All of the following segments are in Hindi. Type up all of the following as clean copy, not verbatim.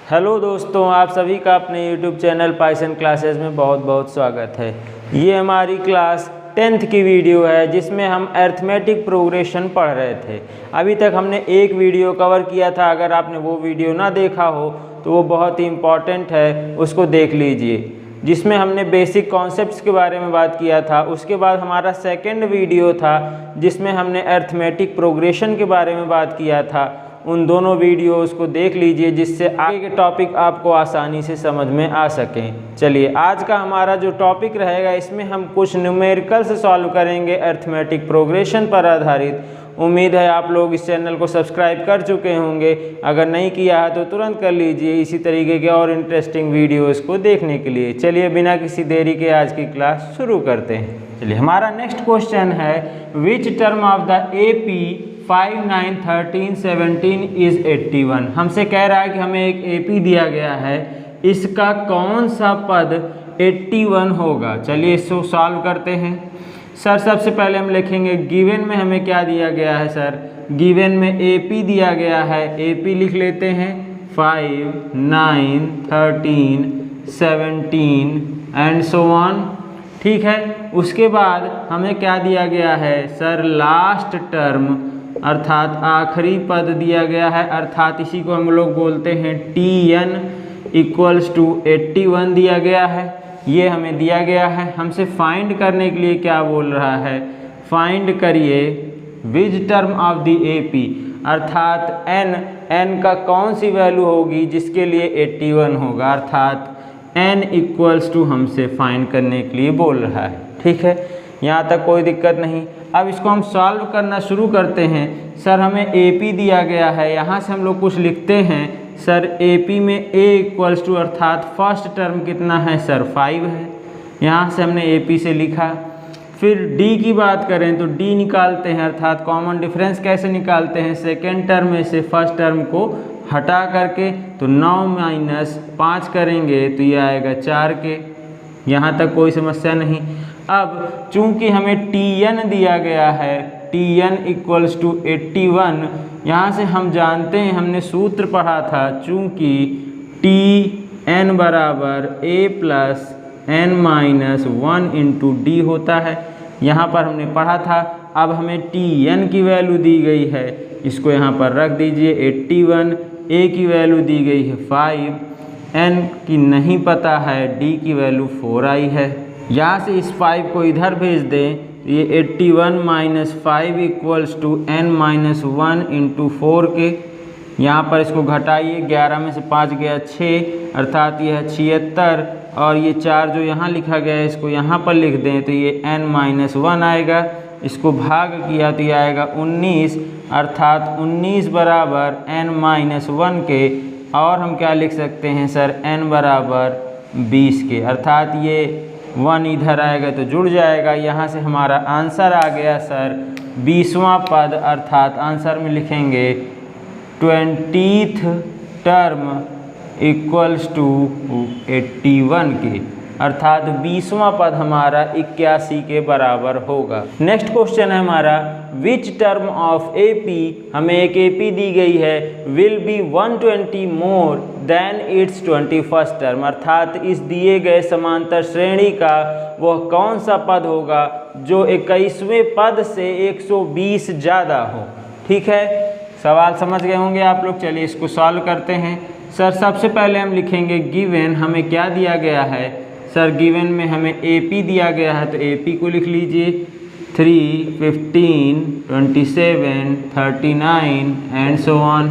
हेलो दोस्तों, आप सभी का अपने YouTube चैनल पाइथन क्लासेस में बहुत बहुत स्वागत है। ये हमारी क्लास 10th की वीडियो है जिसमें हम अरिथमेटिक प्रोग्रेशन पढ़ रहे थे। अभी तक हमने एक वीडियो कवर किया था। अगर आपने वो वीडियो ना देखा हो तो वो बहुत ही इम्पॉर्टेंट है, उसको देख लीजिए, जिसमें हमने बेसिक कॉन्सेप्ट्स के बारे में बात किया था। उसके बाद हमारा सेकंड वीडियो था जिसमें हमने अरिथमेटिक प्रोग्रेशन के बारे में बात किया था। उन दोनों वीडियोस को देख लीजिए जिससे आगे के टॉपिक आपको आसानी से समझ में आ सकें। चलिए, आज का हमारा जो टॉपिक रहेगा इसमें हम कुछ न्यूमेरिकल्स सॉल्व करेंगे अरिथमेटिक प्रोग्रेशन पर आधारित। उम्मीद है आप लोग इस चैनल को सब्सक्राइब कर चुके होंगे। अगर नहीं किया है तो तुरंत कर लीजिए इसी तरीके के और इंटरेस्टिंग वीडियोज़ को देखने के लिए। चलिए, बिना किसी देरी के आज की क्लास शुरू करते हैं। चलिए, हमारा नेक्स्ट क्वेश्चन है which term of the AP 5, 9, 13, 17 is 81। हमसे कह रहा है कि हमें एक AP दिया गया है, इसका कौन सा पद 81 होगा। चलिए इसको सॉल्व करते हैं। सर सबसे पहले हम लिखेंगे गिवन में हमें क्या दिया गया है। सर गिवन में AP दिया गया है, AP लिख लेते हैं 5, 9, 13, 17 एंड सो ऑन। ठीक है, उसके बाद हमें क्या दिया गया है। सर लास्ट टर्म अर्थात आखिरी पद दिया गया है, अर्थात इसी को हम लोग बोलते हैं TN इक्वल्स टू 81 दिया गया है। ये हमें दिया गया है। हमसे फाइंड करने के लिए क्या बोल रहा है, फाइंड करिए which term of the AP, अर्थात n का कौन सी वैल्यू होगी जिसके लिए 81 होगा, अर्थात n इक्वल्स टू हमसे फाइंड करने के लिए बोल रहा है। ठीक है, यहाँ तक कोई दिक्कत नहीं। अब इसको हम सॉल्व करना शुरू करते हैं। सर हमें AP दिया गया है, यहाँ से हम लोग कुछ लिखते हैं। सर AP में A इक्वल्स टू अर्थात फर्स्ट टर्म कितना है सर 5 है, यहाँ से हमने AP से लिखा। फिर D की बात करें तो D निकालते हैं, अर्थात कॉमन डिफरेंस कैसे निकालते हैं, सेकेंड टर्म में से फर्स्ट टर्म को हटा करके, तो 9 - 5 करेंगे तो ये आएगा 4 के। यहाँ तक कोई समस्या नहीं। अब चूंकि हमें TN दिया गया है, TN इक्वल्स टू 81, यहाँ से हम जानते हैं, हमने सूत्र पढ़ा था, चूंकि TN बराबर A plus N minus 1 into D होता है। यहाँ पर हमने पढ़ा था। अब हमें TN की वैल्यू दी गई है, इसको यहाँ पर रख दीजिए 81। A की वैल्यू दी गई है 5, N की नहीं पता है, D की वैल्यू 4 आई है। यहाँ से इस 5 को इधर भेज दें, ये 81 minus 5 equals to N minus 1 into 4 के। यहाँ पर इसको घटाइए, 11 में से 5 गया 6, अर्थात यह है 76। और ये 4 जो यहाँ लिखा गया है इसको यहाँ पर लिख दें तो ये N माइनस 1 आएगा। इसको भाग किया तो ये आएगा 19, अर्थात 19 बराबर N माइनस 1 के। और हम क्या लिख सकते हैं सर, N बराबर 20 के, अर्थात ये 1 इधर आएगा तो जुड़ जाएगा। यहाँ से हमारा आंसर आ गया सर 20वां पद, अर्थात आंसर में लिखेंगे 20th टर्म इक्वल्स टू 81 के, अर्थात 20वां पद हमारा 81 के बराबर होगा। नेक्स्ट क्वेश्चन है हमारा विच टर्म ऑफ AP, हमें एक AP दी गई है, will be 120 more than it's 21st term, अर्थात इस दिए गए समांतर श्रेणी का वह कौन सा पद होगा जो 21वें पद से 120 ज़्यादा हो। ठीक है, सवाल समझ गए होंगे आप लोग। चलिए इसको सॉल्व करते हैं। सर सबसे पहले हम लिखेंगे गिवन, हमें क्या दिया गया है। सर गिवन में हमें AP दिया गया है तो AP को लिख लीजिए 3, 15, 27, 39 एंड सो ऑन।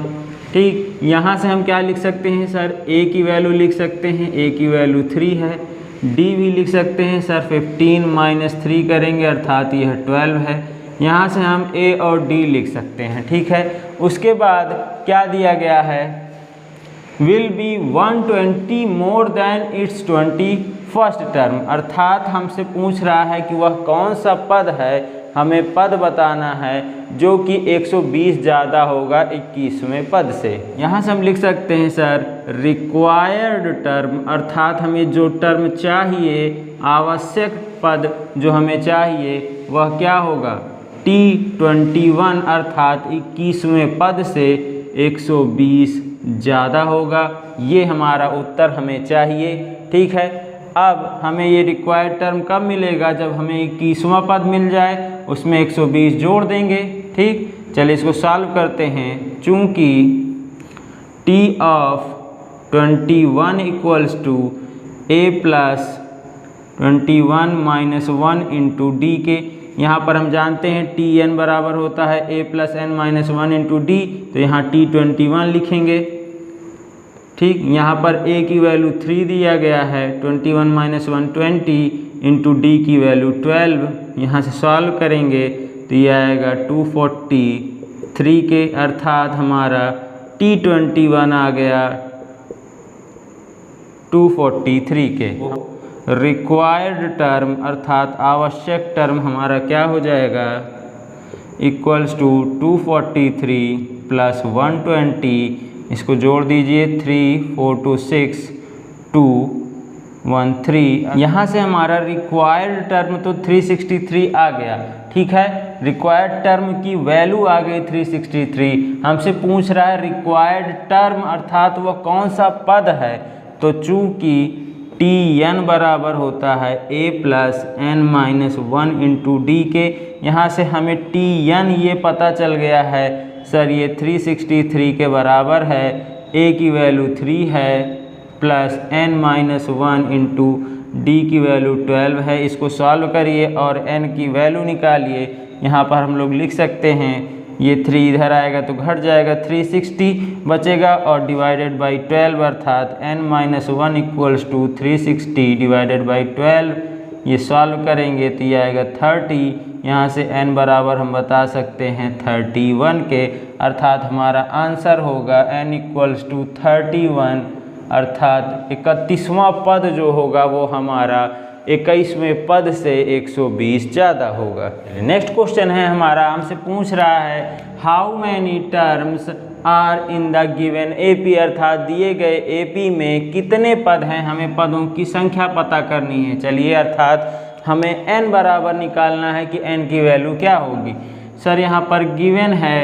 ठीक, यहाँ से हम क्या लिख सकते हैं सर, A की वैल्यू लिख सकते हैं, A की वैल्यू 3 है। D भी लिख सकते हैं सर, 15 माइनस 3 करेंगे अर्थात यह 12 है। यहाँ से हम A और D लिख सकते हैं। ठीक है, उसके बाद क्या दिया गया है, will be 120 more than it's 21st term, अर्थात हमसे पूछ रहा है कि वह कौन सा पद है, हमें पद बताना है जो कि 120 ज़्यादा होगा 21वें पद से। यहाँ से हम लिख सकते हैं सर रिक्वायर्ड टर्म, अर्थात हमें जो टर्म चाहिए, आवश्यक पद जो हमें चाहिए वह क्या होगा, T21, अर्थात 21वें पद से 120 ज़्यादा होगा। ये हमारा उत्तर हमें चाहिए। ठीक है, अब हमें ये रिक्वायर्ड टर्म कब मिलेगा? जब हमें 21वां पद मिल जाए, उसमें 120 जोड़ देंगे। ठीक, चलिए इसको सॉल्व करते हैं। चूँकि t of 21 equals to a plus 21 minus 1 into D के, यहाँ पर हम जानते हैं tn बराबर होता है a plus n minus 1 into D, तो यहाँ t21 लिखेंगे। ठीक, यहाँ पर a की वैल्यू 3 दिया गया है, 21 माइनस 1 20 इंटू डी की वैल्यू 12। यहाँ से सॉल्व करेंगे तो ये आएगा 243 के, अर्थात हमारा t21 आ गया 243 के। रिक्वायर्ड टर्म अर्थात आवश्यक टर्म हमारा क्या हो जाएगा? इक्वल्स टू 243 प्लस 120, इसको जोड़ दीजिए 3 4 2 6 2 1 3। यहाँ से हमारा रिक्वायर्ड टर्म तो 363 आ गया। ठीक है, रिक्वायर्ड टर्म की वैल्यू आ गई 363। हमसे पूछ रहा है रिक्वायर्ड टर्म अर्थात वह कौन सा पद है। तो चूँकि tn बराबर होता है a plus n minus 1 into D के, यहाँ से हमें tn ये पता चल गया है सर ये 363 के बराबर है। a की वैल्यू 3 है plus n minus 1 into D की वैल्यू 12 है। इसको सॉल्व करिए और n की वैल्यू निकालिए। यहाँ पर हम लोग लिख सकते हैं, ये 3 इधर आएगा तो घट जाएगा, 360 बचेगा और डिवाइडेड बाई 12 अर्थात n minus 1 equals to 360 divided by 12। ये सॉल्व करेंगे तो ये आएगा 30। यहाँ से n बराबर हम बता सकते हैं 31 के, अर्थात हमारा आंसर होगा n इक्वल्स टू 31, अर्थात 31वां पद जो होगा वो हमारा 21वें पद से 120 ज़्यादा होगा। नेक्स्ट क्वेश्चन है हमारा, हमसे पूछ रहा है how many terms are in the given AP, अर्थात दिए गए एपी में कितने पद हैं, हमें पदों की संख्या पता करनी है। चलिए, अर्थात हमें n बराबर निकालना है कि n की वैल्यू क्या होगी। सर यहाँ पर गिवन है,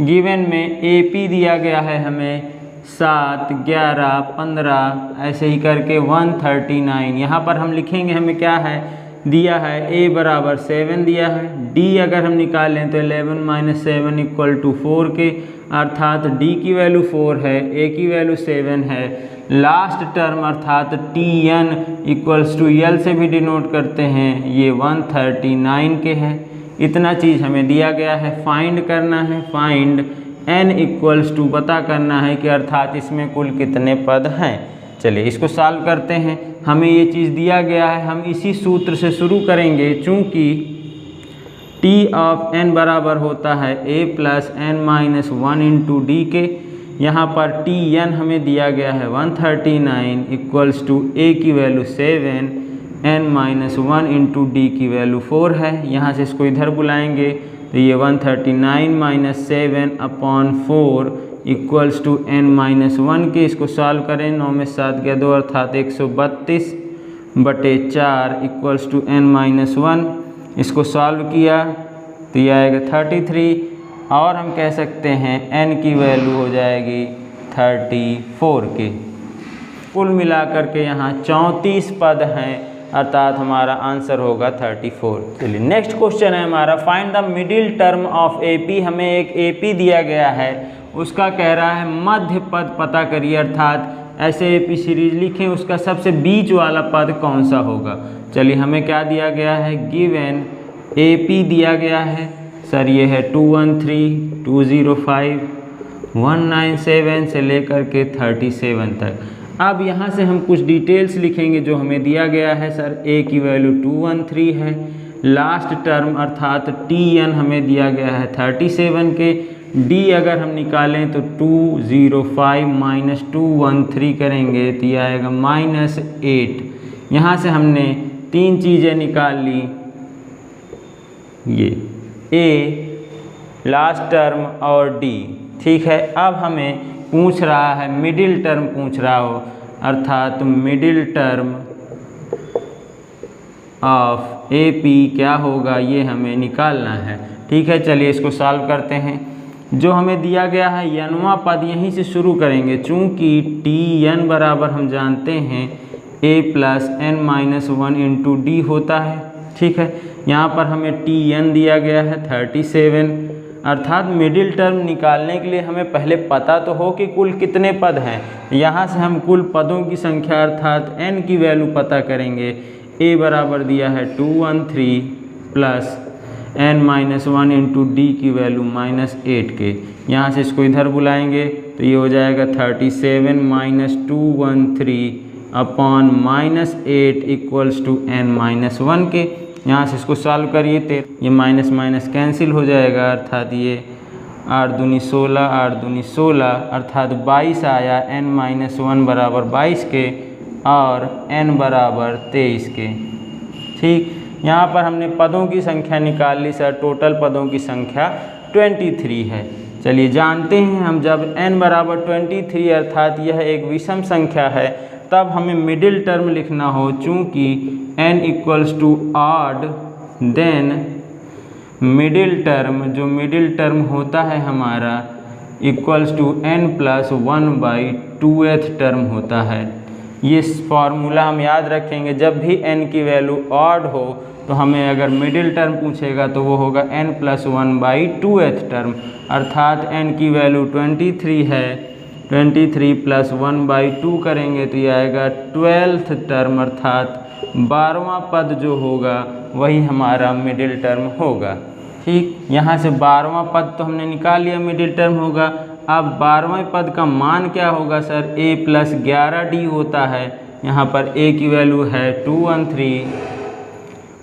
गिवन में एपी दिया गया है हमें 7 11 15 ऐसे ही करके 139। यहाँ पर हम लिखेंगे हमें क्या है दिया है, a बराबर 7 दिया है। d अगर हम निकालें तो 11 माइनस 7 इक्वल टू 4 के, अर्थात d की वैल्यू 4 है, a की वैल्यू 7 है। लास्ट टर्म अर्थात tn इक्वल्स टू l से भी डिनोट करते हैं, ये 139 के है। इतना चीज़ हमें दिया गया है, फाइंड करना है। फाइंड n इक्वल्स टू पता करना है कि अर्थात इसमें कुल कितने पद हैं। चलिए इसको सॉल्व करते हैं। हमें ये चीज़ दिया गया है, हम इसी सूत्र से शुरू करेंगे। चूँकि t ऑफ n बराबर होता है a plus n minus 1 into D के, यहाँ पर tn हमें दिया गया है 139 इक्वल्स टू a की value 7 n minus 1 into D की वैल्यू 4 है। यहाँ से इसको इधर बुलाएंगे तो ये 139 minus 7 upon 4 equals to n minus 1 के, इसको सॉल्व करें 9 में 7 गया 2 अर्थात 132 बटे 4 इक्वल्स टू n माइनस 1। इसको सॉल्व किया तो ये आएगा 33 और हम कह सकते हैं n की वैल्यू हो जाएगी 34 की। कुल मिलाकर के यहाँ 34 पद हैं, अर्थात हमारा आंसर होगा 34। चलिए नेक्स्ट क्वेश्चन है हमारा, find the middle term of AP. हमें एक एपी दिया गया है, उसका कह रहा है मध्य पद पता करिए, अर्थात ऐसे एपी सीरीज लिखें, उसका सबसे बीच वाला पद कौन सा होगा। चलिए हमें क्या दिया गया है, गिवन एपी दिया गया है सर, ये है 213 205 197 से लेकर के 37 तक। अब यहाँ से हम कुछ डिटेल्स लिखेंगे जो हमें दिया गया है। सर a की वैल्यू 213 है, लास्ट टर्म अर्थात tn हमें दिया गया है 37 के, d अगर हम निकालें तो 205 माइनस 213 करेंगे तो ये आएगा -8। यहाँ से हमने 3 चीज़ें निकाल ली, ये a लास्ट टर्म और d। ठीक है, अब हमें पूछ रहा है मिडिल टर्म पूछ रहा हो, अर्थात मिडिल टर्म ऑफ एपी क्या होगा ये हमें निकालना है। ठीक है, चलिए इसको सॉल्व करते हैं। जो हमें दिया गया है n वां पद यहीं से शुरू करेंगे, चूँकि Tn बराबर हम जानते हैं a plus n minus 1 into D होता है। ठीक है, यहाँ पर हमें Tn दिया गया है 37, अर्थात मिडिल टर्म निकालने के लिए हमें पहले पता तो हो कि कुल कितने पद हैं। यहाँ से हम कुल पदों की संख्या अर्थात n की वैल्यू पता करेंगे। a बराबर दिया है 213 plus n minus 1 into D की वैल्यू -8 के। यहाँ से इसको इधर बुलाएंगे तो ये हो जाएगा 37 minus 213 upon -8 equals to n minus 1 के। यहाँ से इसको सॉल्व करिए तो ये माइनस माइनस कैंसिल हो जाएगा, अर्थात ये 8 दूनी 16, 8 दूनी 16 अर्थात 22 आया। n माइनस 1 बराबर 22 के और n बराबर 23 के। ठीक, यहाँ पर हमने पदों की संख्या निकाल ली सर, टोटल पदों की संख्या 23 है। चलिए जानते हैं हम जब n बराबर 23 अर्थात यह एक विषम संख्या है तब हमें मिडिल टर्म लिखना हो, चूँकि n equals to odd then middle term, जो मिडिल टर्म होता है हमारा equals to n plus 1/2th term होता है। ये फॉर्मूला हम याद रखेंगे, जब भी n की वैल्यू ऑड हो तो हमें अगर मिडिल टर्म पूछेगा तो वो होगा n प्लस 1/2th टर्म, अर्थात n की वैल्यू 23 है। 23 प्लस 1/2 करेंगे तो ये आएगा 12th टर्म, अर्थात 12वां पद जो होगा वही हमारा मिडिल टर्म होगा। ठीक, यहाँ से 12वां पद तो हमने निकाल लिया मिडिल टर्म होगा। अब 12वें पद का मान क्या होगा सर, a प्लस 11d होता है। यहाँ पर a की वैल्यू है 213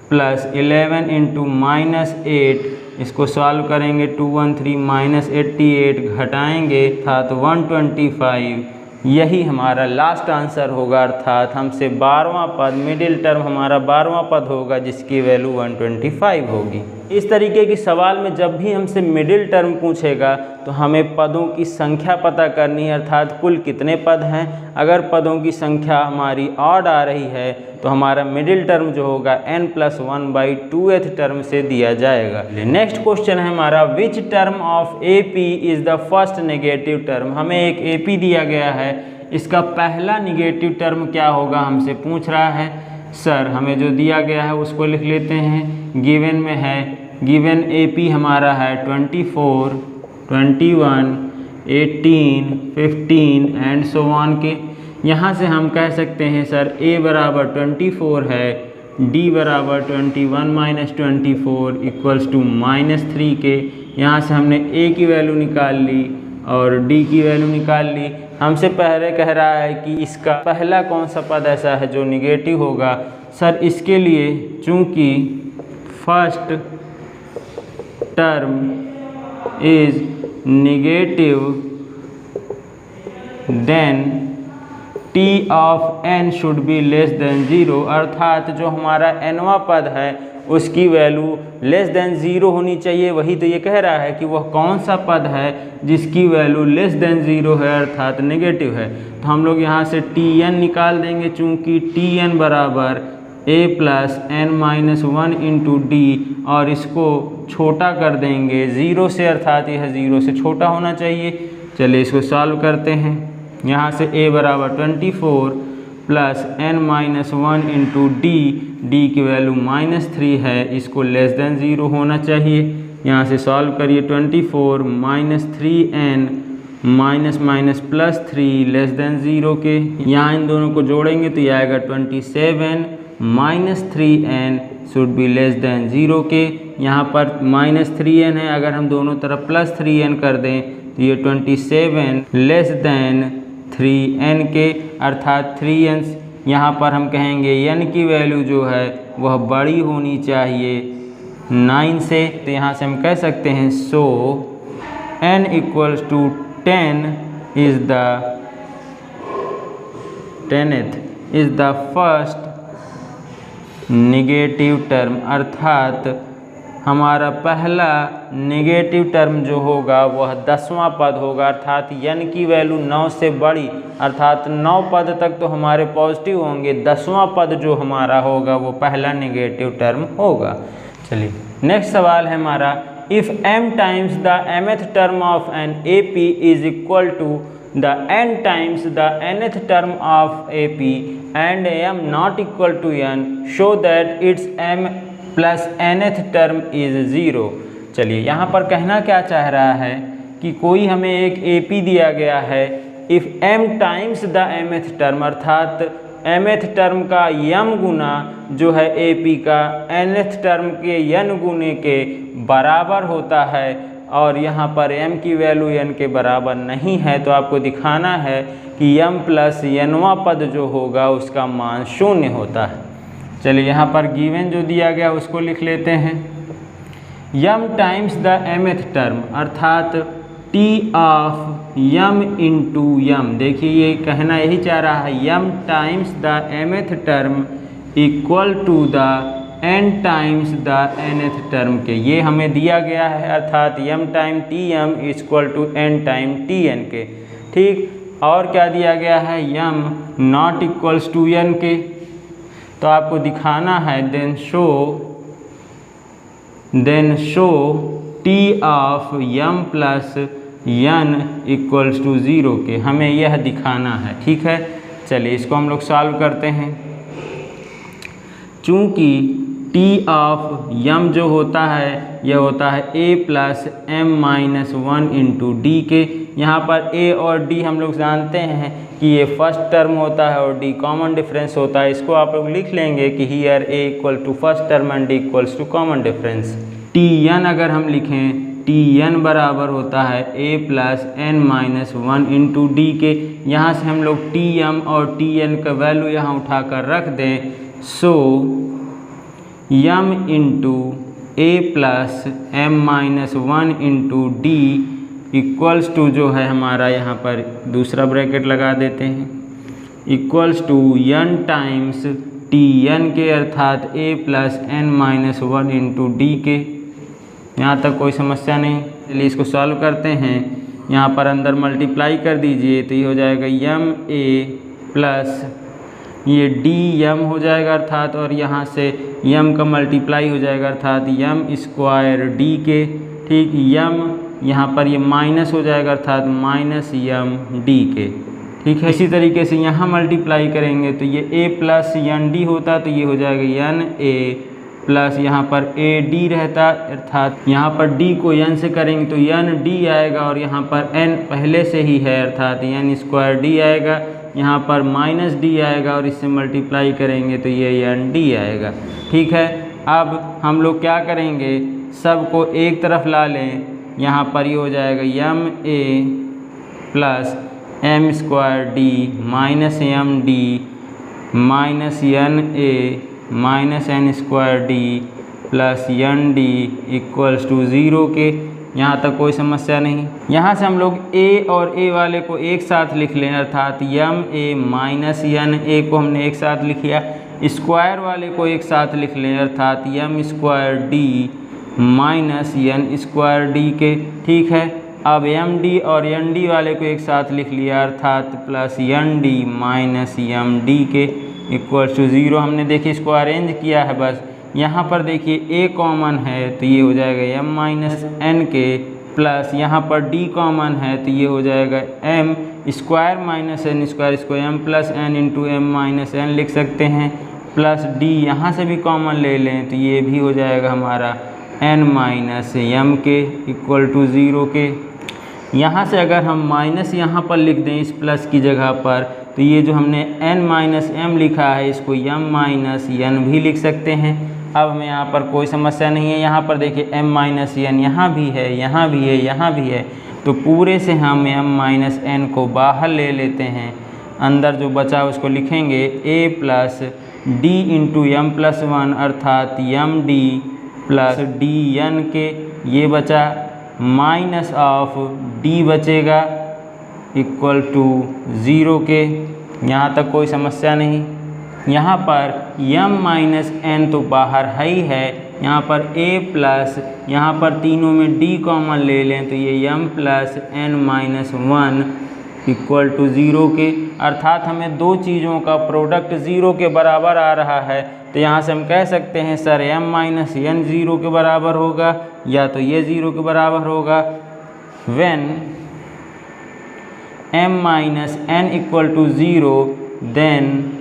प्लस 11 इंटू -8, इसको सॉल्व करेंगे 213 माइनस 88 घटाएंगे अर्थात 125, यही हमारा लास्ट आंसर होगा। अर्थात हमसे 12वां पद मिडिल टर्म हमारा 12वां पद होगा जिसकी वैल्यू 125 होगी। इस तरीके की सवाल में जब भी हमसे मिडिल टर्म पूछेगा तो हमें पदों की संख्या पता करनी है, अर्थात कुल कितने पद हैं। अगर पदों की संख्या हमारी ऑड आ रही है तो हमारा मिडिल टर्म जो होगा n प्लस 1/2th टर्म से दिया जाएगा। नेक्स्ट क्वेश्चन है हमारा, which term of AP is the first negative term. हमें एक AP दिया गया है, इसका पहला नेगेटिव टर्म क्या होगा हमसे पूछ रहा है। सर हमें जो दिया गया है उसको लिख लेते हैं। गिवन में है, गिवन AP हमारा है 24, 21, 18, 15 एंड सो ऑन के। यहाँ से हम कह सकते हैं सर A बराबर 24 है, D बराबर 21 माइनस 24 इक्वल्स टू -3 के। यहाँ से हमने A की वैल्यू निकाल ली और D की वैल्यू निकाल ली। हमसे पहले कह रहा है कि इसका पहला कौन सा पद ऐसा है जो निगेटिव होगा। सर इसके लिए चूँकि first term is negative then T of n should be less than 0, अर्थात जो हमारा nवां पद है उसकी वैल्यू लेस देन 0 होनी चाहिए। वही तो ये कह रहा है कि वह कौन सा पद है जिसकी वैल्यू लेस देन 0 है अर्थात नेगेटिव है। तो हम लोग यहाँ से Tn निकाल देंगे, चूँकि Tn बराबर a plus n minus 1 into D, और इसको छोटा कर देंगे 0 से, अर्थात यह 0 से छोटा होना चाहिए। चलिए इसको सॉल्व करते हैं। यहाँ से a बराबर 24 plus n minus 1 into D, D की वैल्यू -3 है, इसको लेस देन 0 होना चाहिए। यहाँ से सॉल्व करिए 24 minus 3n minus minus plus 3 less than 0 के। यहाँ इन दोनों को जोड़ेंगे तो ये आएगा 27 minus 3n should be less than 0 के। यहाँ पर -3n है, अगर हम दोनों तरफ +3n कर दें तो ये 27 लेस देन 3n के, अर्थात 3n यहाँ पर हम कहेंगे n की वैल्यू जो है वह बड़ी होनी चाहिए 9 से। तो यहाँ से हम कह सकते हैं so n equals to 10 is the first negative term, अर्थात हमारा पहला नेगेटिव टर्म जो होगा वह 10वां पद होगा, अर्थात n की वैल्यू 9 से बड़ी, अर्थात 9 पद तक तो हमारे पॉजिटिव होंगे, 10वां पद जो हमारा होगा वो पहला नेगेटिव टर्म होगा। चलिए नेक्स्ट सवाल है हमारा, if m times the mth term of an AP is equal to the n times the nth term of AP and m not equal to n, show that its m plus nth term is 0। चलिए यहाँ पर कहना क्या चाह रहा है कि कोई हमें एक AP दिया गया है, if m times the mth term अर्थात mth टर्म का m गुना जो है AP का nth टर्म के n गुने के बराबर होता है और यहाँ पर m की वैल्यू n के बराबर नहीं है, तो आपको दिखाना है कि m प्लस nवां पद जो होगा उसका मान 0 होता है। चलिए यहाँ पर गिवन जो दिया गया उसको लिख लेते हैं। m times the mth term अर्थात t of m into m, देखिए ये कहना यही चाह रहा है m times the mth term equal to the n times the nth term के, ये हमें दिया गया है अर्थात m time tm equal to n time tn के। ठीक, और क्या दिया गया है m not equals to n के, तो आपको दिखाना है then show t of m plus n equals to 0 के, हमें यह दिखाना है। ठीक है, चलिए इसको हम लोग सॉल्व करते हैं। चूँकि t ऑफ m जो होता है यह होता है a plus m minus 1 into D के, यहाँ पर a और d हम लोग जानते हैं कि ये फर्स्ट टर्म होता है और d कॉमन डिफरेंस होता है। इसको आप लोग लिख लेंगे कि here a equal to first term and d equals to common difference. tn अगर हम लिखें tn बराबर होता है a plus n minus 1 into D के, यहाँ से हम लोग tm और tn का वैल्यू यहाँ उठाकर रख दें, so m into a plus m minus 1 into D equals to जो है हमारा यहाँ पर दूसरा ब्रैकेट लगा देते हैं equals to n times tn के अर्थात a plus n minus 1 into D के। यहाँ तक कोई समस्या नहीं। चलिए इसको सॉल्व करते हैं। यहाँ पर अंदर मल्टीप्लाई कर दीजिए तो ये हो जाएगा m a प्लस ये dm हो जाएगा अर्थात, और यहाँ से m का मल्टीप्लाई हो जाएगा अर्थात m स्क्वायर d के। ठीक, m यहाँ पर ये माइनस हो जाएगा अर्थात माइनस m d के। ठीक है, इसी तरीके से यहाँ मल्टीप्लाई करेंगे तो ये a प्लस n d होता तो ये हो जाएगा n a प्लस यहाँ पर a d रहता अर्थात यहाँ पर d को n से करेंगे तो n d आएगा और यहाँ पर n पहले से ही है अर्थात n स्क्वायर d आएगा, यहाँ पर माइनस d आएगा और इससे मल्टीप्लाई करेंगे तो ये n d आएगा। ठीक है, अब हम लोग क्या करेंगे, सबको एक तरफ ला लें। यहाँ पर ये हो जाएगा m a plus m square d minus m d minus n a minus n square d plus n d equals to 0 के। यहाँ तक कोई समस्या नहीं। यहाँ से हम लोग a और a वाले को एक साथ लिख लें अर्थात m a minus n a को हमने एक साथ लिख लिया, स्क्वायर वाले को एक साथ लिख लें अर्थात m square d minus n square d के। ठीक है, अब m d और n d वाले को एक साथ लिख लिया अर्थात plus n d minus m d के इक्वल्स टू 0। हमने देखिए इसको अरेंज किया है बस। यहाँ पर देखिए a कॉमन है तो ये हो जाएगा m माइनस n के, प्लस यहाँ पर d कॉमन है तो ये हो जाएगा m square minus n square, इसको m plus n into m minus n लिख सकते हैं, प्लस d यहाँ से भी कॉमन ले लें तो ये भी हो जाएगा हमारा n माइनस m के इक्वल टू 0 के। यहाँ से अगर हम माइनस यहाँ पर लिख दें इस प्लस की जगह पर तो ये जो हमने n माइनस m लिखा है इसको m माइनस n भी लिख सकते हैं। अब हमें यहाँ पर कोई समस्या नहीं है। यहाँ पर देखिए m माइनस n यहाँ भी है, यहाँ भी है, यहाँ भी है, तो पूरे से हम m माइनस n को बाहर ले लेते हैं। अंदर जो बचा उसको लिखेंगे a plus d into m plus 1 अर्थात m d plus d n के, ये बचा माइनस ऑफ d बचेगा इक्वल टू 0 के। यहाँ तक कोई समस्या नहीं। यहाँ पर m माइनस n तो बाहर है ही है, यहाँ पर a प्लस यहाँ पर तीनों में d कॉमन ले लें तो ये m plus n minus 1 equal to 0 के, अर्थात हमें दो चीज़ों का प्रोडक्ट 0 के बराबर आ रहा है। तो यहाँ से हम कह सकते हैं सर m माइनस n 0 के बराबर होगा, या तो ये 0 के बराबर होगा। When m minus n equal to 0 then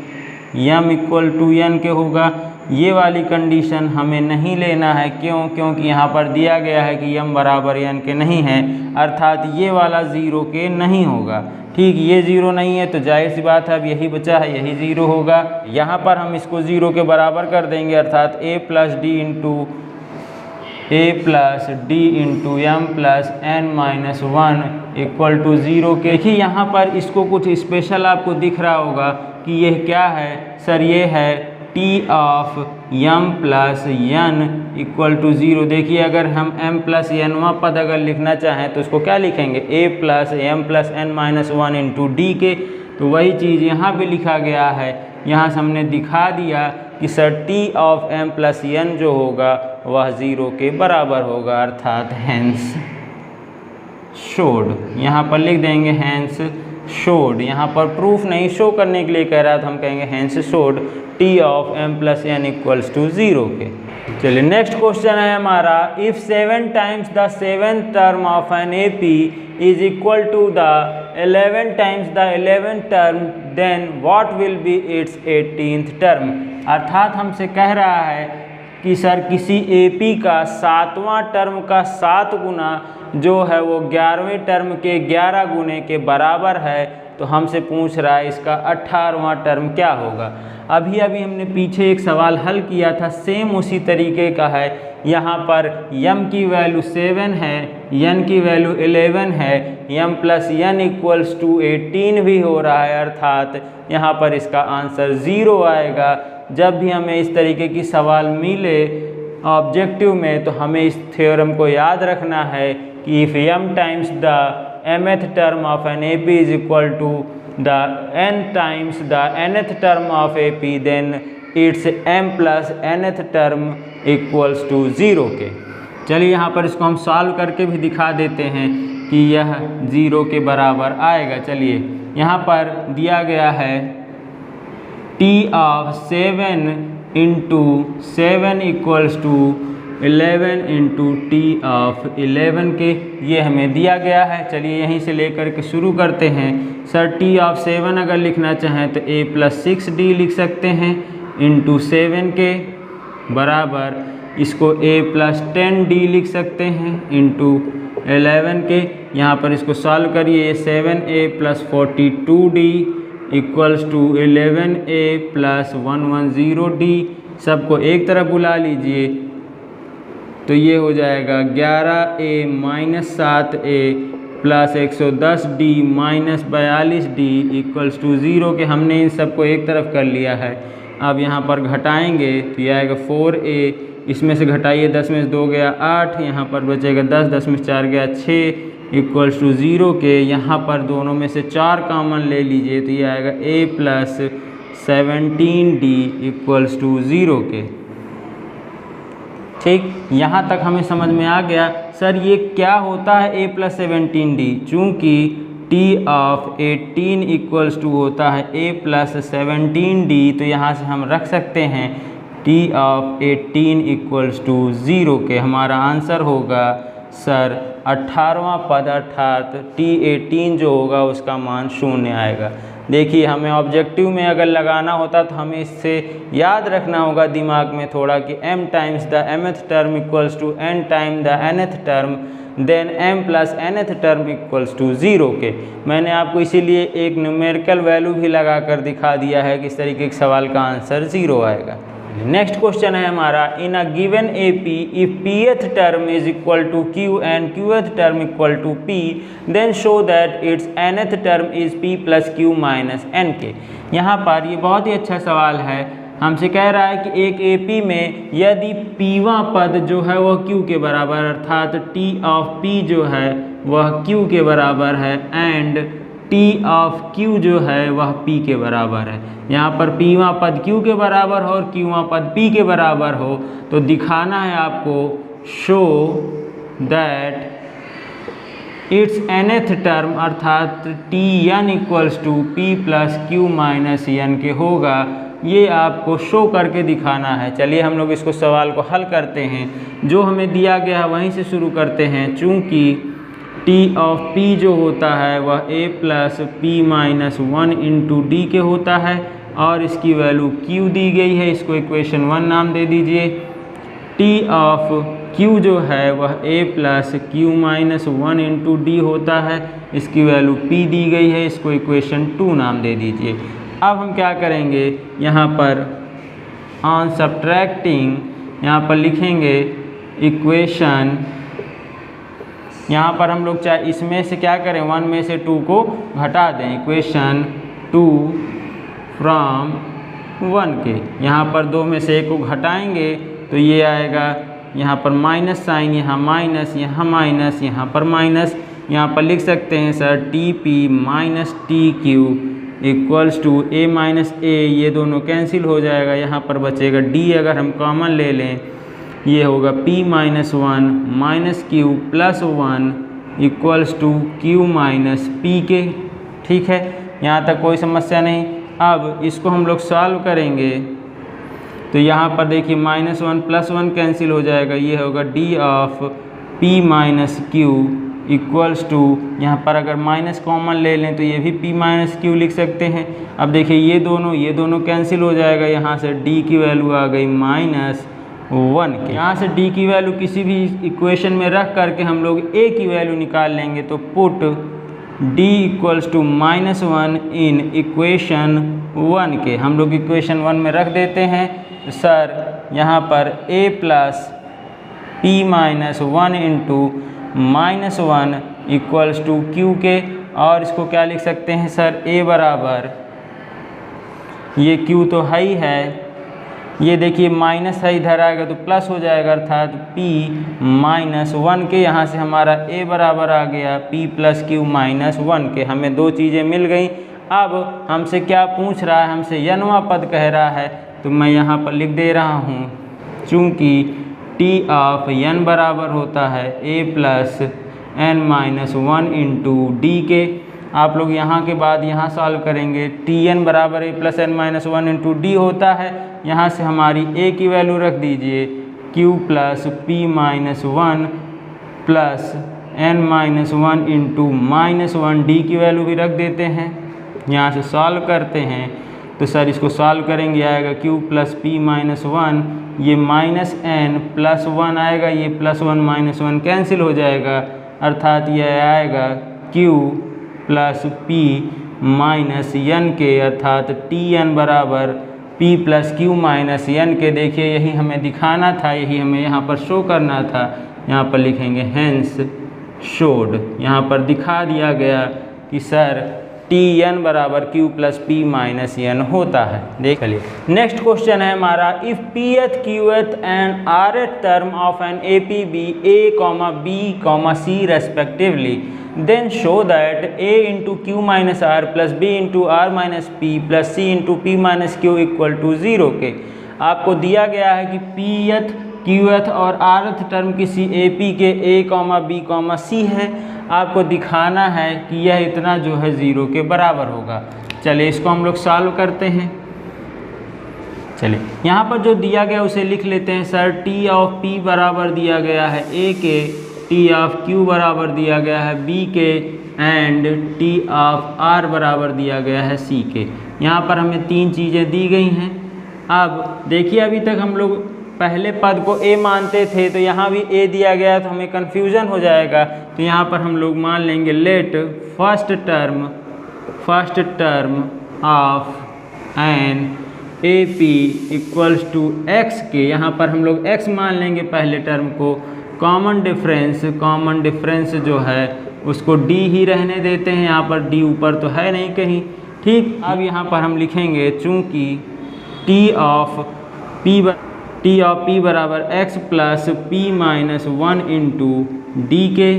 m equal to n के होगा। ये वाली कंडीशन हमें नहीं लेना है, क्यों? क्योंकि यहाँ पर दिया गया है कि m बराबर n के नहीं है, अर्थात ये वाला 0 के नहीं होगा। ठीक, ये 0 नहीं है तो जाहिर सी बात है अब यही बचा है, यही 0 होगा। यहाँ पर हम इसको 0 के बराबर कर देंगे, अर्थात a plus D into m plus n minus 1 equal to 0 के। देखिए यहाँ पर इसको कुछ स्पेशल आपको दिख रहा होगा कि यह क्या है सर, ये है t of m plus n equal to 0। देखिए अगर हम m प्लस nवां पद अगर लिखना चाहें तो उसको क्या लिखेंगे, a plus m plus n minus 1 into D के। तो वही चीज़ यहाँ पे लिखा गया है, यहाँ से हमने दिखा दिया कि sir t of m plus n जो होगा वह 0 के बराबर होगा, अर्थात हैंस शोड। यहाँ पर लिख देंगे हैंस शोड, यहाँ पर प्रूफ नहीं शो करने के लिए कह रहा है तो हम कहेंगे hence showed t of m plus n equals to 0 के। चलिए नेक्स्ट क्वेश्चन है हमारा, if 7 times the 7th term of an AP is equal to the 11 times the 11th term then what will be its 18th term. अर्थात हमसे कह रहा है कि सर किसी AP का 7वां टर्म का 7 गुना जो है वो 11वें टर्म के 11 गुने के बराबर है, तो हमसे पूछ रहा है इसका 18वां टर्म क्या होगा। अभी हमने पीछे एक सवाल हल किया था, सेम उसी तरीके का है। यहाँ पर m की वैल्यू 7 है, n की वैल्यू 11 है, m plus n equals to 18 भी हो रहा है, अर्थात यहाँ पर इसका आंसर 0 आएगा। जब भी हमें इस तरीके की सवाल मिले ऑब्जेक्टिव में तो हमें इस थ्योरम को याद रखना है कि if m times the mth term of an AP is equal to the n times the nth term of AP then its m plus nth term equals to 0 के। चलिए यहाँ पर इसको हम सॉल्व करके भी दिखा देते हैं कि यह 0 के बराबर आएगा। चलिए यहाँ पर दिया गया है t of 7 into 7 equals to 11 into T of 11 के, ये हमें दिया गया है। चलिए यहीं से लेकर के शुरू करते हैं। सर t ऑफ 7 अगर लिखना चाहें तो a प्लस 6d लिख सकते हैं इंटू 7 के बराबर, इसको a प्लस 10d लिख सकते हैं इंटू 11 के। यहाँ पर इसको सॉल्व करिए, 7a plus 42d equals to 11a plus 110d। सबको एक तरफ बुला लीजिए तो ये हो जाएगा 11a minus 7a plus 110d minus 42d equals to 0 के। हमने इन सबको एक तरफ कर लिया है। अब यहाँ पर घटाएंगे तो यह आएगा 4a, इसमें से घटाइए 10 में से 2 गया 8, यहाँ पर बचेगा 10, 10 में से 4 गया 6 इक्वल्स टू 0 के। यहाँ पर दोनों में से 4 कॉमन ले लीजिए तो ये आएगा a plus 17d equals to 0 के। ठीक, यहाँ तक हमें समझ में आ गया। सर ये क्या होता है a प्लस 17d, चूँकि t ऑफ 18 इक्वल्स टू होता है a प्लस 17d, तो यहाँ से हम रख सकते हैं t ऑफ 18 इक्वल्स टू 0 के। हमारा आंसर होगा सर 18वां पद, अर्थात t18 जो होगा उसका मान 0 आएगा। देखिए हमें ऑब्जेक्टिव में अगर लगाना होता तो हमें इससे याद रखना होगा दिमाग में थोड़ा कि m times the mth term equals to n time the nth term then m plus nth term equals to 0 के। मैंने आपको इसीलिए एक न्यूमेरिकल वैल्यू भी लगा कर दिखा दिया है कि इस तरीके के सवाल का आंसर 0 आएगा। नेक्स्ट क्वेश्चन है हमारा, in a given AP if pth term is equal to q and qth term equal to p then show that it's nth term is p plus q minus n के। यहाँ पर ये बहुत ही अच्छा सवाल है। हमसे कह रहा है कि एक AP में यदि pवां पद जो है वह q के बराबर, अर्थात t ऑफ p जो है वह q के बराबर है एंड t ऑफ q जो है वह p के बराबर है। यहाँ पर pवां पद q के बराबर हो और qवां पद p के बराबर हो तो दिखाना है आपको show that it's nth term अर्थात Tn equals to P plus Q minus N के होगा। ये आपको शो करके दिखाना है। चलिए हम लोग इसको सवाल को हल करते हैं। जो हमें दिया गया है वहीं से शुरू करते हैं। चूँकि T ऑफ P जो होता है वह A plus P minus 1 into D के होता है और इसकी वैल्यू Q दी गई है, इसको इक्वेशन 1 नाम दे दीजिए। T ऑफ Q जो है वह A plus Q minus 1 into D होता है, इसकी वैल्यू P दी गई है, इसको इक्वेशन 2 नाम दे दीजिए। अब हम क्या करेंगे, यहाँ पर ऑन सब्ट्रैक्टिंग यहाँ पर लिखेंगे इक्वेशन, यहाँ पर हम लोग चाहे इसमें से क्या करें 1 में से 2 को घटा दें, इक्वेशन 2 फ्रॉम 1 के। यहाँ पर 2 में से 1 को घटाएंगे तो ये आएगा, यहाँ पर माइनस साइन, यहाँ माइनस, यहाँ माइनस, यहाँ पर माइनस। यहाँ पर लिख सकते हैं sir TP minus TQ equals to A minus A, ये दोनों कैंसिल हो जाएगा। यहाँ पर बचेगा D, अगर हम कॉमन ले लें ये होगा P minus 1 minus Q plus 1 equals to Q minus P के। ठीक है, यहाँ तक कोई समस्या नहीं। अब इसको हम लोग सॉल्व करेंगे तो यहाँ पर देखिए माइनस 1 प्लस 1 कैंसिल हो जाएगा, ये होगा D of P minus Q equals to, यहाँ पर अगर माइनस कॉमन ले लें तो ये भी P माइनस Q लिख सकते हैं। अब देखिए ये दोनों कैंसिल हो जाएगा, यहाँ से D की वैल्यू आ गई माइनस 1 के। यहाँ से D की वैल्यू किसी भी इक्वेशन में रख करके हम लोग A की वैल्यू निकाल लेंगे। तो put D equals to minus 1 in equation 1 के, हम लोग इक्वेशन 1 में रख देते हैं। तो सर यहाँ पर A plus P minus 1 into minus 1 equals to Q के, और इसको क्या लिख सकते हैं सर A बराबर, ये Q तो है ही है, ये देखिए माइनस है इधर आएगा तो प्लस हो जाएगा, अर्थात P माइनस 1 के। यहाँ से हमारा A बराबर आ गया P प्लस Q माइनस 1 के। हमें 2 चीज़ें मिल गई। अब हमसे क्या पूछ रहा है, हमसे n वां पद कह रहा है, तो मैं यहाँ पर लिख दे रहा हूँ, चूँकि T ऑफ n बराबर होता है A plus n minus 1 into D के। आप लोग यहाँ के बाद यहाँ सॉल्व करेंगे, Tn बराबर A plus n minus 1 into D होता है। यहाँ से हमारी A की वैल्यू रख दीजिए Q plus P minus 1 plus n minus 1 into minus 1 D की वैल्यू भी रख देते हैं। यहाँ से सॉल्व करते हैं तो सर इसको सॉल्व करेंगे, आएगा Q प्लस P माइनस 1, ये माइनस n प्लस 1 आएगा, ये प्लस 1 माइनस 1 कैंसिल हो जाएगा, अर्थात ये आएगा Q plus P minus n के, अर्थात Tn बराबर P plus Q minus n के। देखिए यही हमें दिखाना था, यही हमें यहाँ पर शो करना था। यहाँ पर लिखेंगे हेंस शोड, यहाँ पर दिखा दिया गया कि सर Tn बराबर Q plus P minus n होता है। देख लिए नेक्स्ट क्वेश्चन है हमारा, if Pth Qth and Rth term of an AP be A, B, C respectively, then show that A into Q minus R plus B into R minus P plus C into P minus Q equal to 0 के। आपको दिया गया है कि Pth Qth और Rth टर्म किसी AP के A, B, C है। आपको दिखाना है कि यह इतना जो है 0 के बराबर होगा। चलिए इसको हम लोग सॉल्व करते हैं। चलिए यहाँ पर जो दिया गया उसे लिख लेते हैं। सर T ऑफ P बराबर दिया गया है A के, T ऑफ Q बराबर दिया गया है B के, एंड T ऑफ R बराबर दिया गया है C के। यहाँ पर हमें 3 चीज़ें दी गई हैं। अब देखिए अभी तक हम लोग पहले पद को A मानते थे, तो यहाँ भी A दिया गया तो हमें कन्फ्यूज़न हो जाएगा। तो यहाँ पर हम लोग मान लेंगे let first term of an AP equals to x के। यहाँ पर हम लोग x मान लेंगे पहले टर्म को। कॉमन डिफरेंस जो है उसको D ही रहने देते हैं, यहाँ पर D ऊपर तो है नहीं कहीं। ठीक, अब यहाँ पर हम लिखेंगे चूँकि T ऑफ P बराबर x plus P minus 1 into D के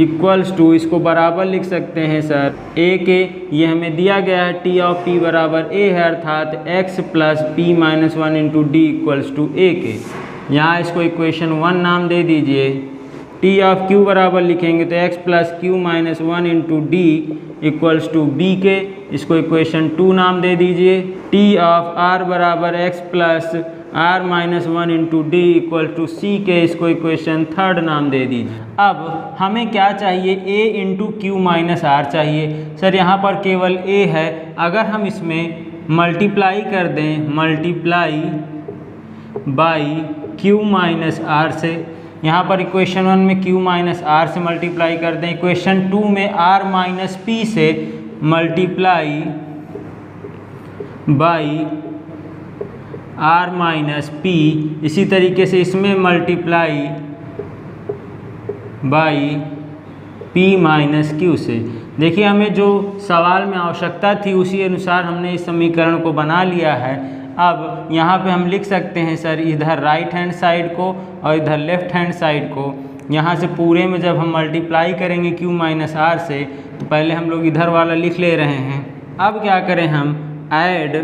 इक्वल्स टू, इसको बराबर लिख सकते हैं सर A के। ये हमें दिया गया है T ऑफ P बराबर A है, अर्थात x plus P minus 1 into D equals to A के। यहाँ इसको इक्वेशन 1 नाम दे दीजिए। टी ऑफ क्यू बराबर लिखेंगे तो x plus Q minus 1 into D equals to B के, इसको इक्वेशन 2 नाम दे दीजिए। टी ऑफ r बराबर x plus r minus 1 into D equal to C के, इसको इक्वेशन 3 नाम दे दीजिए। अब हमें क्या चाहिए, a into Q minus R चाहिए। सर यहाँ पर केवल a है, अगर हम इसमें मल्टीप्लाई कर दें, multiply by Q minus R से, यहाँ पर इक्वेशन 1 में q माइनस आर से मल्टीप्लाई कर दें, इक्वेशन 2 में r माइनस पी से multiply by r minus P, इसी तरीके से इसमें multiply by p minus Q से। देखिए हमें जो सवाल में आवश्यकता थी उसी अनुसार हमने इस समीकरण को बना लिया है। अब यहाँ पे हम लिख सकते हैं सर इधर राइट हैंड साइड को और इधर लेफ्ट हैंड साइड को। यहाँ से पूरे में जब हम मल्टीप्लाई करेंगे q माइनस आर से, तो पहले हम लोग इधर वाला लिख ले रहे हैं। अब क्या करें हम, ऐड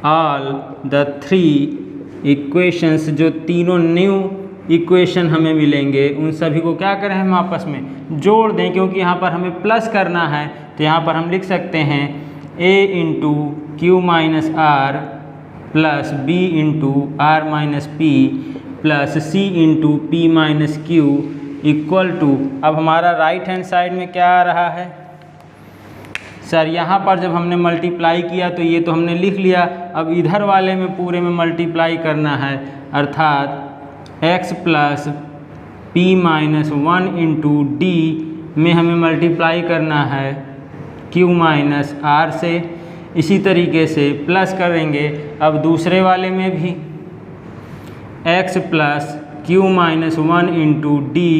ऑल द 3 इक्वेशंस, जो तीनों न्यू इक्वेशन हमें मिलेंगे उन सभी को क्या करें हम आपस में जोड़ दें, क्योंकि यहाँ पर हमें प्लस करना है। तो यहाँ पर हम लिख सकते हैं a into Q minus R plus b into R minus P plus c into P minus Q equal to, अब हमारा राइट हैंड साइड में क्या आ रहा है सर, यहाँ पर जब हमने मल्टीप्लाई किया तो ये तो हमने लिख लिया। अब इधर वाले में पूरे में मल्टीप्लाई करना है, अर्थात x plus P minus 1 into D में हमें मल्टीप्लाई करना है q माइनस आर से। इसी तरीके से प्लस करेंगे अब दूसरे वाले में भी x plus Q minus 1 into D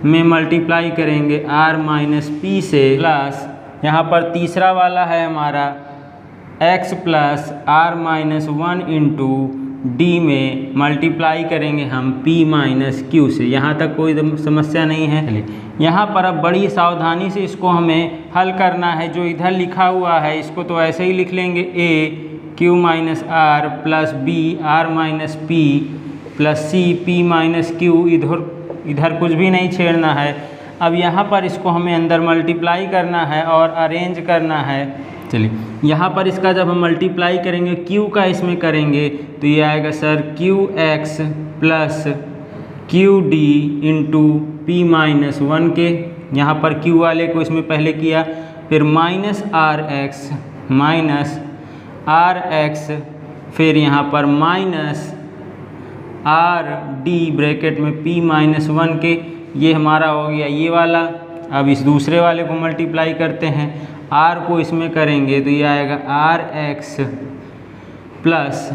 में मल्टीप्लाई करेंगे r माइनस पी से, प्लस यहाँ पर तीसरा वाला है हमारा x plus R minus 1 into D में मल्टीप्लाई करेंगे हम p माइनस क्यू से। यहाँ तक कोई समस्या नहीं है। यहाँ पर अब बड़ी सावधानी से इसको हमें हल करना है। जो इधर लिखा हुआ है इसको तो ऐसे ही लिख लेंगे, a Q minus R plus B R minus P plus C P minus Q, इधर कुछ भी नहीं छेड़ना है। अब यहाँ पर इसको हमें अंदर मल्टीप्लाई करना है और अरेंज करना है। चलिए यहाँ पर इसका जब हम मल्टीप्लाई करेंगे q का इसमें करेंगे तो ये आएगा sir qx plus Q D into P minus 1 के, यहाँ पर q वाले को इसमें पहले किया, फिर माइनस आर एक्स, फिर यहाँ पर माइनस आर डी ब्रैकेट में p माइनस 1 के, ये हमारा हो गया ये वाला। अब इस दूसरे वाले को मल्टीप्लाई करते हैं, r को इसमें करेंगे तो ये आएगा आर एक्स प्लस,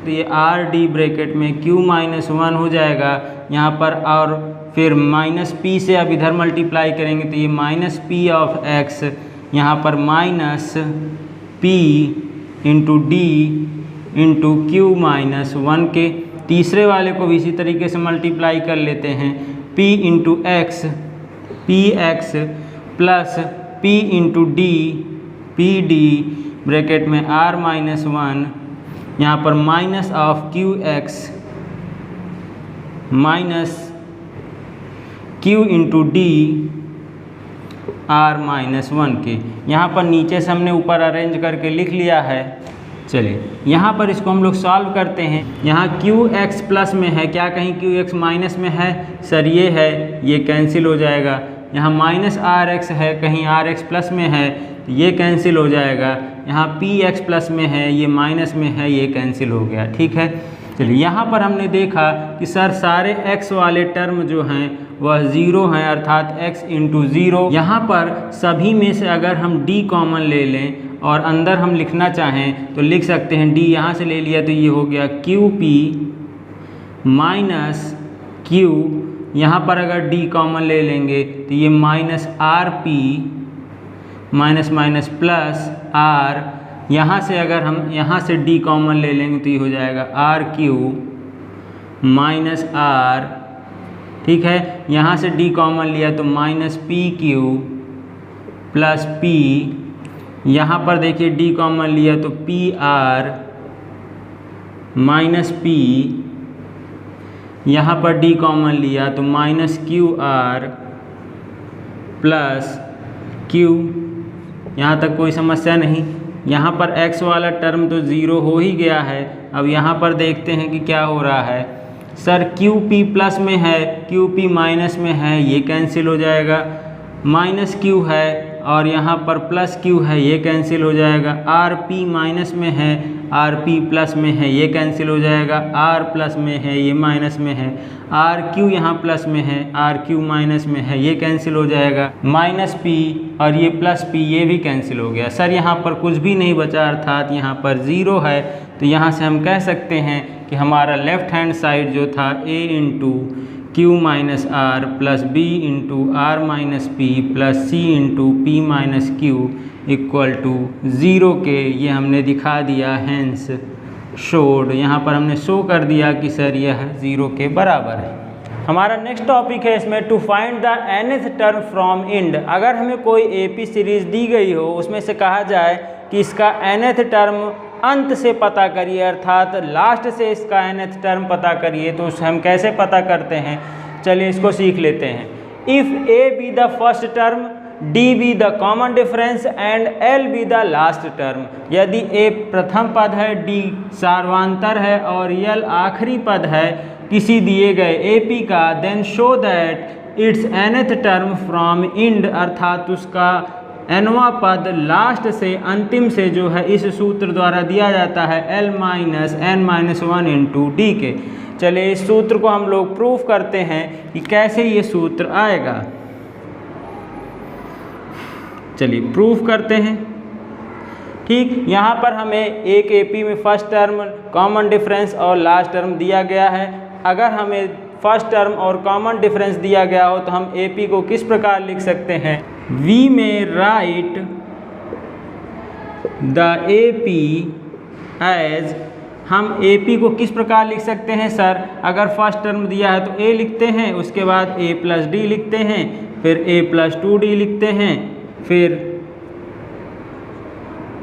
तो ये आर डी ब्रैकेट में q माइनस 1 हो जाएगा यहाँ पर, और फिर माइनस p से अब इधर मल्टीप्लाई करेंगे तो ये माइनस p ऑफ x, यहाँ पर minus p into D into Q minus 1 के। तीसरे वाले को भी इसी तरीके से मल्टीप्लाई कर लेते हैं, p into x P x plus p into D P D bracket में r माइनस 1, यहाँ पर minus of Q x minus q into D r minus 1 के। यहाँ पर नीचे से हमने ऊपर अरेंज करके लिख लिया है। चलिए यहाँ पर इसको हम लोग सॉल्व करते हैं। यहाँ qx प्लस में है, क्या कहीं qx माइनस में है सर, ये है, ये कैंसिल हो जाएगा। यहाँ माइनस rx है, कहीं rx प्लस में है तो ये कैंसिल हो जाएगा। यहाँ px प्लस में है, ये माइनस में है, ये कैंसिल हो गया। ठीक है, चलिए यहाँ पर हमने देखा कि सर सारे x वाले टर्म जो हैं वह ज़ीरो हैं, अर्थात x इंटू ज़ीरो। यहाँ पर सभी में से अगर हम d कॉमन ले लें और अंदर हम लिखना चाहें तो लिख सकते हैं, d यहाँ से ले लिया तो ये हो गया qp माइनस q, यहाँ पर अगर d कॉमन ले लेंगे तो ये minus rp minus minus plus r, यहाँ से अगर हम यहाँ से d कॉमन ले लेंगे तो ये हो जाएगा rq माइनस r। ठीक है, यहाँ से d कॉमन लिया तो माइनस pq प्लस p, यहाँ पर देखिए d कॉमन लिया तो pr माइनस p यहाँ पर डी कॉमन लिया तो minus Q R plus Q, यहाँ तक कोई समस्या नहीं। यहाँ पर x वाला टर्म तो ज़ीरो हो ही गया है। अब यहाँ पर देखते हैं कि क्या हो रहा है। सर क्यू पी प्लस में है, क्यू पी माइनस में है, ये कैंसिल हो जाएगा। माइनस क्यू है और यहाँ पर प्लस क्यू है, ये कैंसिल हो जाएगा। आर पी माइनस में है, आर पी प्लस में है, ये कैंसिल हो जाएगा। आर प्लस में है, ये माइनस में है। आर क्यू यहाँ प्लस में है, आर क्यू माइनस में है, ये कैंसिल हो जाएगा। माइनस पी और ये प्लस पी, ये भी कैंसिल हो गया। सर यहाँ पर कुछ भी नहीं बचा, अर्थात यहाँ पर ज़ीरो है। तो यहाँ से हम कह सकते हैं कि हमारा लेफ़्ट हैंड साइड जो था A into Q minus R plus B into R minus P plus C into P minus Q equal to zero के, ये हमने दिखा दिया। हैंस शोड, यहाँ पर हमने शो कर दिया कि सर यह ज़ीरो के बराबर है। हमारा नेक्स्ट टॉपिक है इसमें to find the nth term from end. अगर हमें कोई एपी सीरीज़ दी गई हो, उसमें से कहा जाए कि इसका nth टर्म अंत से पता करिए, अर्थात लास्ट से इसका nth टर्म पता करिए, तो उसे हम कैसे पता करते हैं, चलिए इसको सीख लेते हैं। If A be the first term, D be the common difference and L be the last term. यदि ए प्रथम पद है, डी सार्वांतर है और एल आखिरी पद है किसी दिए गए एपी का, then show that it's nth term from end, अर्थात उसका nवां पद लास्ट से, अंतिम से जो है इस सूत्र द्वारा दिया जाता है l minus n minus 1 into D के। चलिए इस सूत्र को हम लोग प्रूफ करते हैं कि कैसे ये सूत्र आएगा। चलिए प्रूफ करते हैं। ठीक, यहाँ पर हमें एक एपी में फर्स्ट टर्म, कॉमन डिफरेंस और लास्ट टर्म दिया गया है। अगर हमें फर्स्ट टर्म और कॉमन डिफरेंस दिया गया हो तो हम एपी को किस प्रकार लिख सकते हैं। वी में राइट द एपी एज, हम एपी को किस प्रकार लिख सकते हैं सर। अगर फर्स्ट टर्म दिया है तो ए लिखते हैं, उसके बाद ए प्लस डी लिखते हैं, फिर ए प्लस 2d लिखते हैं, फिर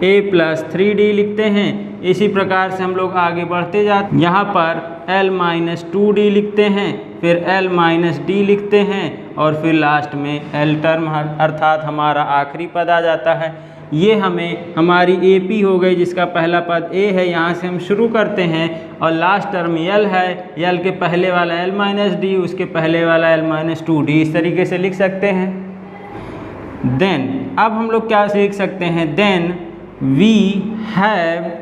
ए प्लस 3d लिखते हैं। इसी प्रकार से हम लोग आगे बढ़ते जाते हैं। यहाँ पर l माइनस 2d लिखते हैं, फिर l माइनस d लिखते हैं और फिर लास्ट में l टर्म, अर्थात हमारा आखिरी पद आ जाता है। ये हमें हमारी AP हो गई जिसका पहला पद A है। यहाँ से हम शुरू करते हैं और लास्ट टर्म L है। L के पहले वाला L माइनस डी, उसके पहले वाला L माइनस 2d, इस तरीके से लिख सकते हैं। देन अब हम लोग क्या लिख सकते हैं, then we have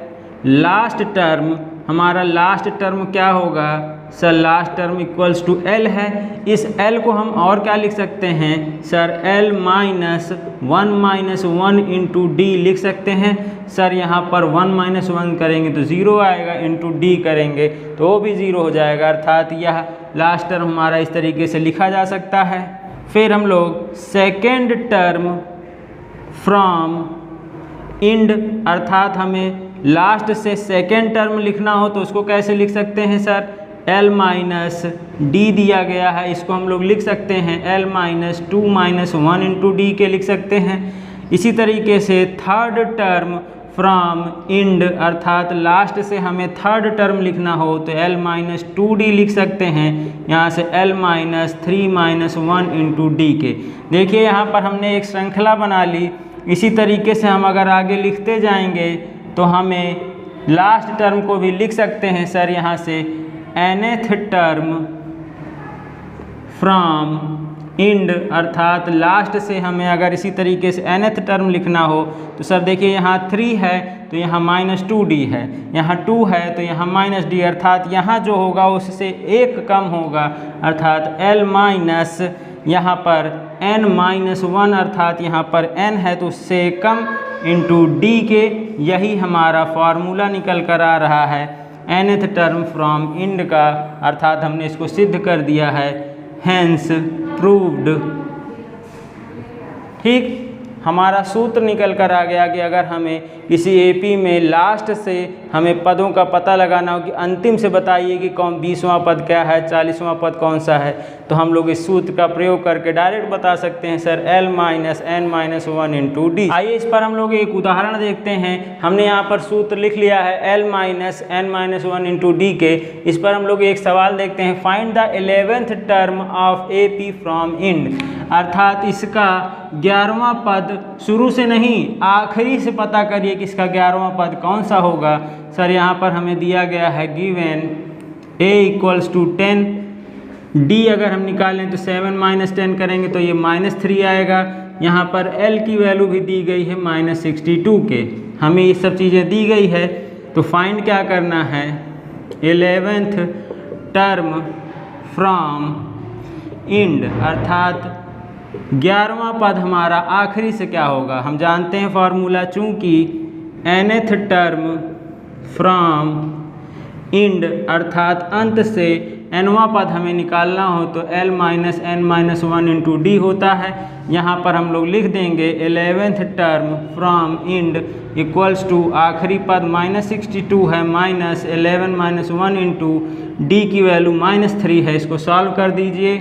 last term, हमारा लास्ट टर्म क्या होगा sir, last term equals to L है। इस L को हम और क्या लिख सकते हैं sir, L minus 1 minus 1 into D लिख सकते हैं। सर यहाँ पर 1 माइनस 1 करेंगे तो 0 आएगा, इंटू डी करेंगे तो वो भी 0 हो जाएगा, अर्थात यह लास्ट टर्म हमारा इस तरीके से लिखा जा सकता है। फिर हम लोग सेकेंड टर्म फ्रॉम इंड, अर्थात हमें लास्ट से सेकेंड टर्म लिखना हो तो उसको कैसे लिख सकते हैं सर, L माइनस डी दिया गया है, इसको हम लोग लिख सकते हैं L minus 2 minus 1 into D के लिख सकते हैं। इसी तरीके से थर्ड टर्म फ्रॉम इंड, अर्थात लास्ट से हमें थर्ड टर्म लिखना हो तो L माइनस 2d लिख सकते हैं, यहाँ से L minus 3 minus 1 into D के। देखिए यहाँ पर हमने एक श्रृंखला बना ली। इसी तरीके से हम अगर आगे लिखते जाएंगे तो हमें लास्ट टर्म को भी लिख सकते हैं सर, यहाँ से nth टर्म फ्रॉम इंड, अर्थात लास्ट से हमें अगर इसी तरीके से nth टर्म लिखना हो तो सर देखिए यहाँ 3 है तो यहाँ माइनस 2d है, यहाँ 2 है तो यहाँ माइनस d, अर्थात यहाँ जो होगा उससे 1 कम होगा, अर्थात L माइनस यहाँ पर n माइनस 1, अर्थात यहाँ पर n है तो उससे कम इंटू डी के। यही हमारा फार्मूला निकल कर आ रहा है nth टर्म फ्रॉम इंड का, अर्थात हमने इसको सिद्ध कर दिया है, हैंस प्रूव्ड। ठीक, हमारा सूत्र निकल कर आ गया कि अगर हमें किसी एपी में लास्ट से हमें पदों का पता लगाना हो कि अंतिम से बताइए कि कौन 20वां पद क्या है, 40वां पद कौन सा है, तो हम लोग इस सूत्र का प्रयोग करके डायरेक्ट बता सकते हैं sir L minus n minus 1 into D. आइए इस पर हम लोग एक उदाहरण देखते हैं। हमने यहाँ पर सूत्र लिख लिया है L minus n minus 1 into D के। इस पर हम लोग एक सवाल देखते हैं, find the 11th term of AP from end, अर्थात इसका 11वां पद शुरू से नहीं आखिरी से पता करिए कि इसका 11वां पद कौन सा होगा। सर यहाँ पर हमें दिया गया है given a equals to 10, d अगर हम निकालें तो 7 माइनस 10 करेंगे तो ये -3 आएगा। यहाँ पर l की वैल्यू भी दी गई है -62 के। हमें ये सब चीज़ें दी गई है तो फाइंड क्या करना है, 11th टर्म फ्रॉम इंड, अर्थात 11वां पद हमारा आखिरी से क्या होगा। हम जानते हैं फॉर्मूला, चूँकि nth टर्म फ्रॉम इंड अर्थात अंत से nवां पद हमें निकालना हो तो L minus n minus 1 into D होता है। यहाँ पर हम लोग लिख देंगे 11th term from end equals to आखिरी पद -62 है माइनस 11 माइनस 1 इंटू डी की वैल्यू -3 है। इसको सॉल्व कर दीजिए,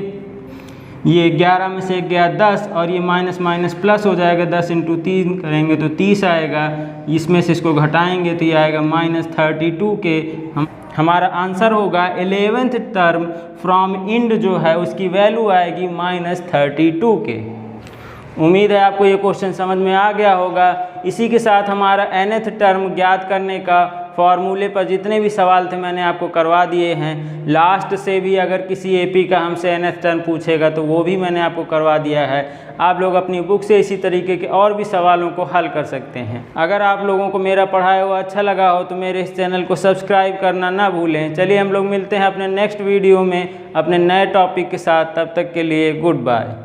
ये 11 में से गया 10 और ये माइनस माइनस प्लस हो जाएगा, 10 इंटू 3 करेंगे तो 30 आएगा। इसमें से इसको घटाएंगे तो ये आएगा -32 के। हमारा आंसर होगा 11th टर्म फ्रॉम इंड जो है उसकी वैल्यू आएगी -32 के। उम्मीद है आपको ये क्वेश्चन समझ में आ गया होगा। इसी के साथ हमारा nth टर्म ज्ञात करने का फॉर्मूले पर जितने भी सवाल थे मैंने आपको करवा दिए हैं। लास्ट से भी अगर किसी एपी का हमसे nth टर्म पूछेगा तो वो भी मैंने आपको करवा दिया है। आप लोग अपनी बुक से इसी तरीके के और भी सवालों को हल कर सकते हैं। अगर आप लोगों को मेरा पढ़ाया हुआ अच्छा लगा हो तो मेरे इस चैनल को सब्सक्राइब करना ना भूलें। चलिए हम लोग मिलते हैं अपने नेक्स्ट वीडियो में अपने नए टॉपिक के साथ। तब तक के लिए गुड बाय।